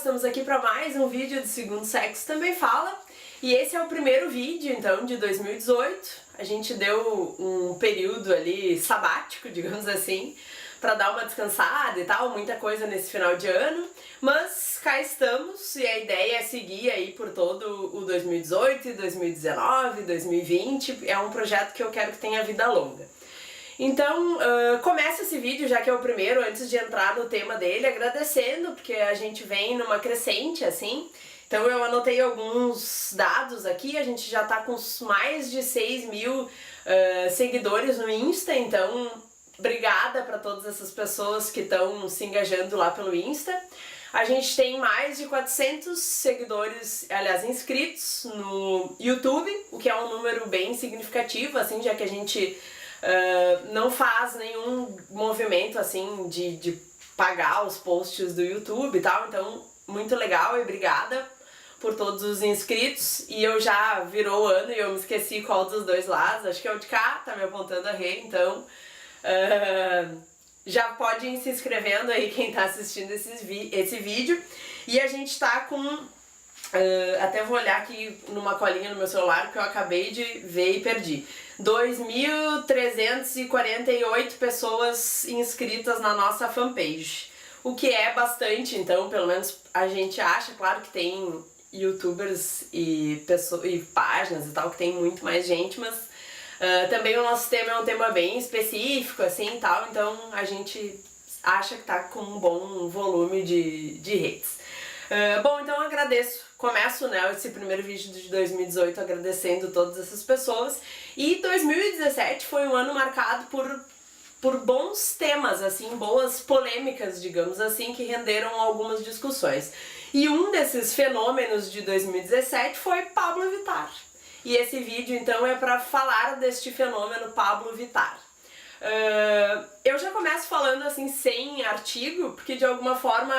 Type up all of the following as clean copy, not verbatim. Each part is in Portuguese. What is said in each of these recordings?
estamos aqui para mais um vídeo do Segundo Sexo Também Fala. E esse é o primeiro vídeo, então, de 2018. A gente deu um período ali sabático, digamos assim, para dar uma descansada e tal, muita coisa nesse final de ano. Mas cá estamos e a ideia é seguir aí por todo o 2018, 2019, 2020. É um projeto que eu quero que tenha vida longa. Então, começa esse vídeo, já que é o primeiro, antes de entrar no tema dele, agradecendo, porque a gente vem numa crescente, assim. Então eu anotei alguns dados aqui, a gente já tá com mais de 6 mil seguidores no Insta, então obrigada para todas essas pessoas que estão se engajando lá pelo Insta. A gente tem mais de 400 seguidores, aliás, inscritos no YouTube, o que é um número bem significativo, assim, já que a gente não faz nenhum movimento assim de pagar os posts do YouTube e tal, então muito legal e obrigada por todos os inscritos. E eu já virou ano e eu me esqueci qual dos dois lados, acho que é o de cá, tá me apontando a Rê, então já pode ir se inscrevendo aí quem tá assistindo esse vídeo. E a gente tá com até vou olhar aqui numa colinha no meu celular que eu acabei de ver e perdi. 2.348 pessoas inscritas na nossa fanpage, o que é bastante, então, pelo menos a gente acha. Claro que tem youtubers e páginas e tal que tem muito mais gente, mas também o nosso tema é um tema bem específico, assim, e tal, então a gente acha que tá com um bom volume de redes. Bom, então eu começo, né, esse primeiro vídeo de 2018 agradecendo todas essas pessoas. E 2017 foi um ano marcado por bons temas, assim, boas polêmicas, digamos assim, que renderam algumas discussões. E um desses fenômenos de 2017 foi Pablo Vittar. E esse vídeo, então, é para falar deste fenômeno Pablo Vittar. Eu já começo falando, assim, sem artigo, porque de alguma forma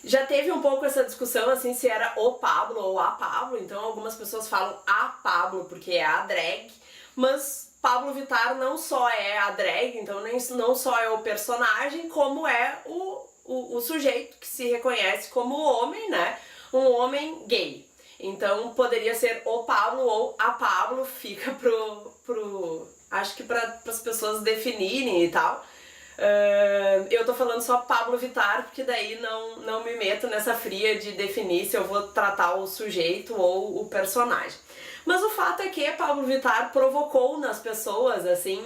já teve um pouco essa discussão, assim, se era o Pablo ou a Pablo. Então algumas pessoas falam a Pablo porque é a drag, mas Pablo Vittar não só é a drag, então não só é o personagem, como é o sujeito que se reconhece como homem, né? Um homem gay. Então poderia ser o Pablo ou a Pablo, fica acho que para as pessoas definirem e tal. Eu tô falando só Pablo Vittar, porque daí não me meto nessa fria de definir se eu vou tratar o sujeito ou o personagem. Mas o fato é que Pablo Vittar provocou nas pessoas, assim,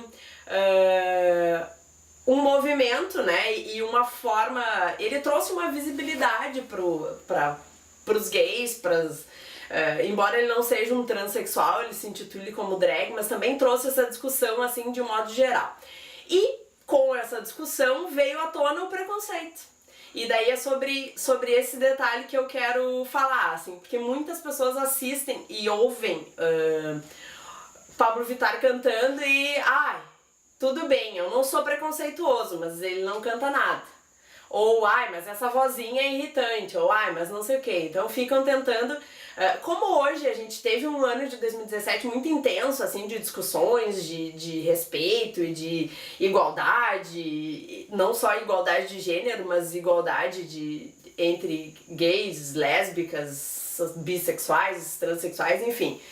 um movimento, né, e uma forma. Ele trouxe uma visibilidade pros gays, embora ele não seja um transexual, ele se intitule como drag, mas também trouxe essa discussão, assim, de um modo geral. E com essa discussão veio à tona o preconceito. E daí é sobre esse detalhe que eu quero falar, assim, porque muitas pessoas assistem e ouvem Pablo Vittar cantando e, tudo bem, eu não sou preconceituoso, mas ele não canta nada. Ou, mas essa vozinha é irritante, ou, mas não sei o que. Então ficam tentando. Como hoje a gente teve um ano de 2017 muito intenso, assim, de discussões, de respeito e de igualdade, não só igualdade de gênero, mas igualdade entre gays, lésbicas, bissexuais, transexuais, enfim.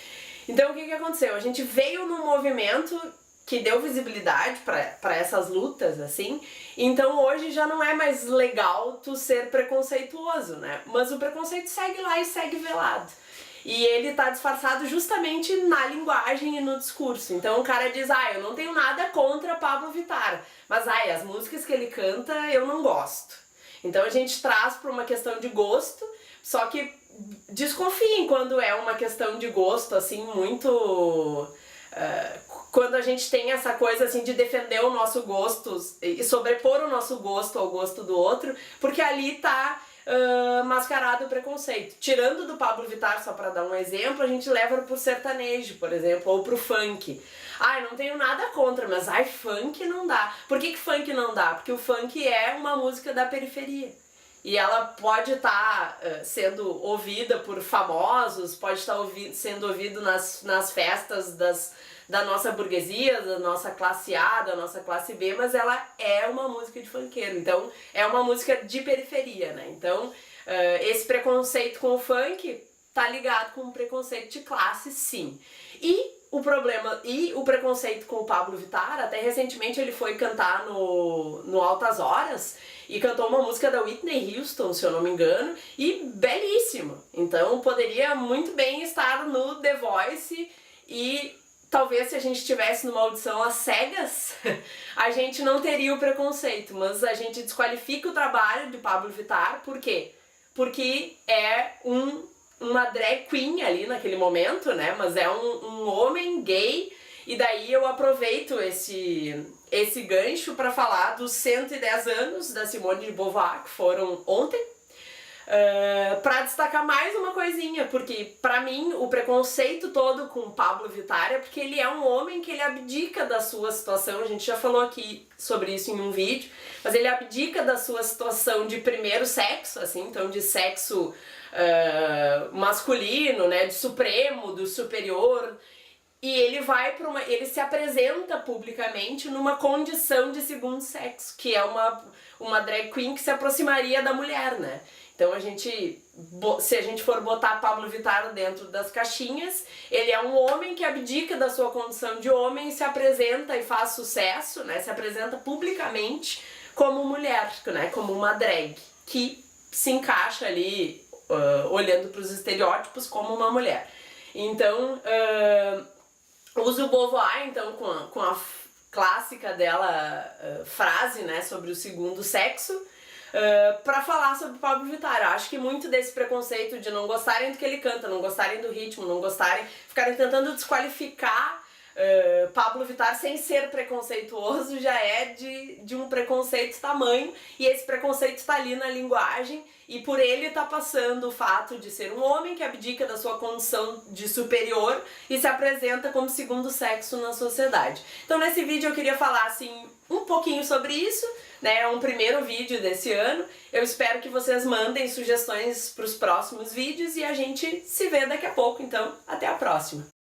Então o que aconteceu? A gente veio num movimento que deu visibilidade para essas lutas, assim. Então hoje já não é mais legal tu ser preconceituoso, né? Mas o preconceito segue lá e segue velado. E ele tá disfarçado justamente na linguagem e no discurso. Então o cara diz, eu não tenho nada contra Pablo Vittar, mas as músicas que ele canta eu não gosto. Então a gente traz para uma questão de gosto, só que desconfiem quando é uma questão de gosto, assim, muito... quando a gente tem essa coisa, assim, de defender o nosso gosto e sobrepor o nosso gosto ao gosto do outro, porque ali tá mascarado o preconceito. Tirando do Pablo Vittar, só pra dar um exemplo, a gente leva pro sertanejo, por exemplo, ou pro funk. Eu não tenho nada contra, mas funk não dá. Por que funk não dá? Porque o funk é uma música da periferia. E ela pode estar sendo ouvida por famosos, pode estar sendo ouvido nas festas da nossa burguesia, da nossa classe A, da nossa classe B, mas ela é uma música de funkeiro, então é uma música de periferia, né? Então esse preconceito com o funk tá ligado com o preconceito de classe, sim. E o preconceito com o Pablo Vittar, até recentemente ele foi cantar no Altas Horas e cantou uma música da Whitney Houston, se eu não me engano, e belíssima. Então poderia muito bem estar no The Voice e talvez se a gente estivesse numa audição às cegas, a gente não teria o preconceito, mas a gente desqualifica o trabalho de Pablo Vittar, por quê? Porque é uma drag queen ali naquele momento, né? Mas é um homem gay, e daí eu aproveito esse gancho para falar dos 110 anos da Simone de Beauvoir, que foram ontem, para destacar mais uma coisinha, porque para mim o preconceito todo com Pablo Vittar é porque ele é um homem que ele abdica da sua situação, a gente já falou aqui sobre isso em um vídeo, mas ele abdica da sua situação de primeiro sexo, assim, então de sexo masculino, né, de supremo, do superior, e ele ele se apresenta publicamente numa condição de segundo sexo, que é uma drag queen que se aproximaria da mulher, né? Então se a gente for botar Pablo Vittar dentro das caixinhas, ele é um homem que abdica da sua condição de homem e se apresenta e faz sucesso, né? Se apresenta publicamente como mulher, né? Como uma drag, que se encaixa ali, olhando para os estereótipos, como uma mulher. Então, uso Beauvoir, então, com a clássica dela frase, né, sobre o segundo sexo, para falar sobre Pablo Vittar. Eu acho que muito desse preconceito de não gostarem do que ele canta, não gostarem do ritmo, não gostarem, ficarem tentando desqualificar Pablo Vittar sem ser preconceituoso, já é de um preconceito tamanho, e esse preconceito está ali na linguagem, e por ele tá passando o fato de ser um homem que abdica da sua condição de superior e se apresenta como segundo sexo na sociedade. Então nesse vídeo eu queria falar assim um pouquinho sobre isso, né? É um primeiro vídeo desse ano. Eu espero que vocês mandem sugestões para os próximos vídeos e a gente se vê daqui a pouco, então até a próxima!